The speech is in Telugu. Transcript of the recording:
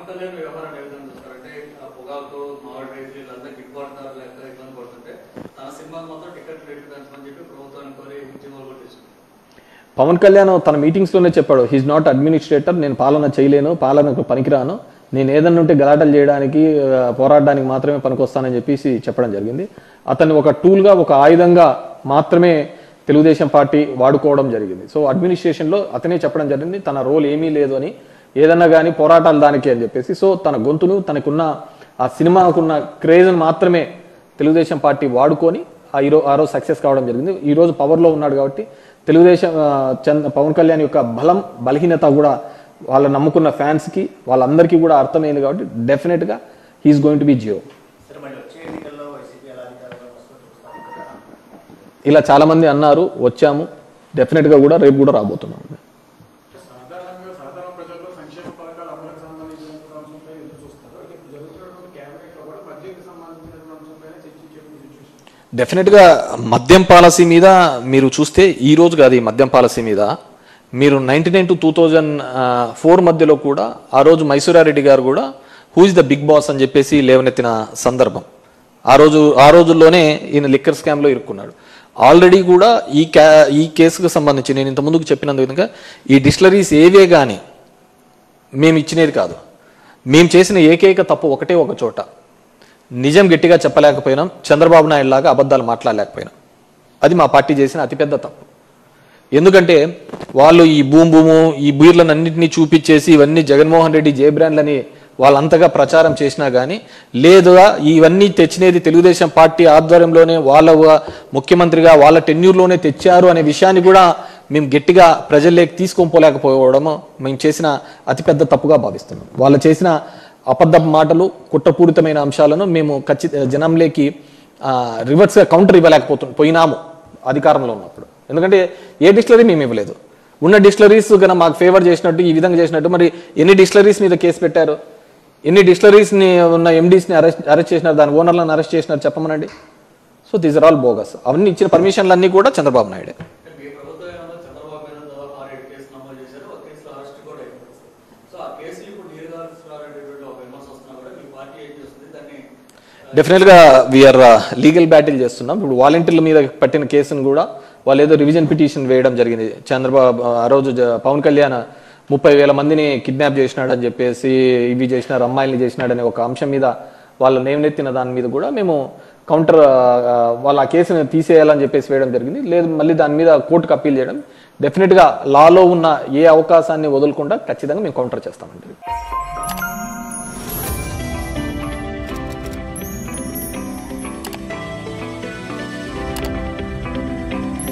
కళ్యాణ్ వ్యవహారాన్ని ఏ విధంగా చూస్తారంటే పొగాకు మామిడి రైతులు వీళ్ళంతా గిట్టుబాటుదారు లేక ఇబ్బంది పడుతుంటే తన సినిమాకి మొత్తం టికెట్ రేట్లు పెంచమని చెప్పి ప్రభుత్వాన్ని కోరి ఉద్యమాలు కొట్టేసింది. పవన్ కళ్యాణ్ తన మీటింగ్స్లోనే చెప్పాడు, హీఈస్ నాట్ అడ్మినిస్ట్రేటర్, నేను పాలన చేయలేను, పాలనకు పనికిరాను, నేను ఏదన్నా ఉంటే గలాటలు చేయడానికి పోరాడడానికి మాత్రమే పనికొస్తానని చెప్పేసి చెప్పడం జరిగింది. అతన్ని ఒక టూల్గా ఒక ఆయుధంగా మాత్రమే తెలుగుదేశం పార్టీ వాడుకోవడం జరిగింది. సో అడ్మినిస్ట్రేషన్లో అతనే చెప్పడం జరిగింది తన రోల్ ఏమీ లేదు అని, ఏదన్నా కానీ పోరాటాలు దానికి అని చెప్పేసి. సో తన గొంతును తనకున్న ఆ సినిమాకున్న క్రేజ్ను మాత్రమే తెలుగుదేశం పార్టీ వాడుకొని ఆ రోజు సక్సెస్ కావడం జరిగింది. ఈరోజు పవర్లో ఉన్నాడు కాబట్టి తెలుగుదేశం పవన్ కళ్యాణ్ యొక్క బలం బలహీనత కూడా వాళ్ళ నమ్ముకున్న ఫ్యాన్స్కి వాళ్ళందరికీ కూడా అర్థమైంది కాబట్టి డెఫినెట్గా he is going to be Jio. ఇలా చాలా మంది అన్నారు, వచ్చాము, డెఫినెట్గా కూడా రేపు కూడా రాబోతున్నాం. డెఫినెట్గా మద్యం పాలసీ మీద మీరు చూస్తే ఈ రోజు కాదు, ఈ మద్యం పాలసీ మీద మీరు 1999 to 2004 మధ్యలో కూడా ఆ రోజు మైసూరారెడ్డి గారు కూడా who is the big boss అని చెప్పేసి లేవనెత్తిన సందర్భం. ఆ రోజుల్లోనే ఈయన లిక్కర్ స్కామ్లో ఇరుక్కున్నాడు. ఆల్రెడీ కూడా ఈ కేసుకు సంబంధించి నేను ఇంత ముందుకు చెప్పినందు విధంగా ఈ డిస్టిలరీస్ ఏవే కానీ మేము ఇచ్చినది కాదు. మేము చేసిన ఏకైక తప్పు ఒకటే ఒక చోట, నిజం గట్టిగా చెప్పలేకపోయినాం, చంద్రబాబు నాయుడు లాగా అబద్ధాలు మాట్లాడలేకపోయినాం. అది మా పార్టీ చేసిన అతిపెద్ద తప్పు. ఎందుకంటే వాళ్ళు ఈ భూము ఈ బీర్లను అన్నింటినీ చూపించేసి ఇవన్నీ జగన్మోహన్ రెడ్డి జే బ్రాండ్లని వాళ్ళంతగా ప్రచారం చేసినా కానీ లేదుగా ఇవన్నీ తెచ్చినది తెలుగుదేశం పార్టీ ఆధ్వర్యంలోనే వాళ్ళ ముఖ్యమంత్రిగా వాళ్ళ టెన్యూర్లోనే తెచ్చారు అనే విషయాన్ని కూడా మేము గట్టిగా ప్రజల్లోకి తీసుకొని పోలేకపోవడము మేము చేసిన అతిపెద్ద తప్పుగా భావిస్తున్నాం. వాళ్ళు చేసిన అబద్ధ మాటలు కుట్రపూరితమైన అంశాలను మేము జనంలోకి రివర్స్గా కౌంటర్ పోయినాము అధికారంలో ఉన్నప్పుడు. ఎందుకంటే ఏ డిస్టిలరీ మేము ఇవ్వలేదు. ఉన్న డిస్టిలరీస్ కన్నా మాకు ఫేవర్ చేసినట్టు ఈ విధంగా చేసినట్టు మరి ఎన్ని డిస్టిలరీస్ మీద కేసు పెట్టారు, ఎన్ని డిస్టిలరీస్ని ఉన్న ఎండీస్ని అరెస్ట్ చేసినారు, దాని ఓనర్లను అరెస్ట్ చేసినారు చెప్పమనండి. So these are all bogus. అవన్నీ ఇచ్చిన పర్మిషన్లు అన్నీ కూడా చంద్రబాబు నాయుడే. డెఫినెట్గా వీఆర్ లీగల్ బ్యాటిల్ చేస్తున్నాం. ఇప్పుడు వాలంటీర్ల మీద పట్టిన కేసును కూడా వాళ్ళు ఏదో రివిజన్ పిటిషన్ వేయడం జరిగింది. చంద్రబాబు ఆ రోజు పవన్ కళ్యాణ్ 30,000 మందిని కిడ్నాప్ చేసినాడని చెప్పేసి ఇవి చేసినారు, అమ్మాయిల్ని చేసినాడనే ఒక అంశం మీద వాళ్ళు నేమనెత్తిన దాని మీద కూడా మేము కౌంటర్ వాళ్ళ ఆ కేసును తీసేయాలని చెప్పేసి వేయడం జరిగింది. లేదు మళ్ళీ దాని మీద కోర్టుకు అప్పీల్ చేయడం. డెఫినెట్గా లాలో ఉన్న ఏ అవకాశాన్ని వదలకుండా ఖచ్చితంగా మేము కౌంటర్ చేస్తామండి.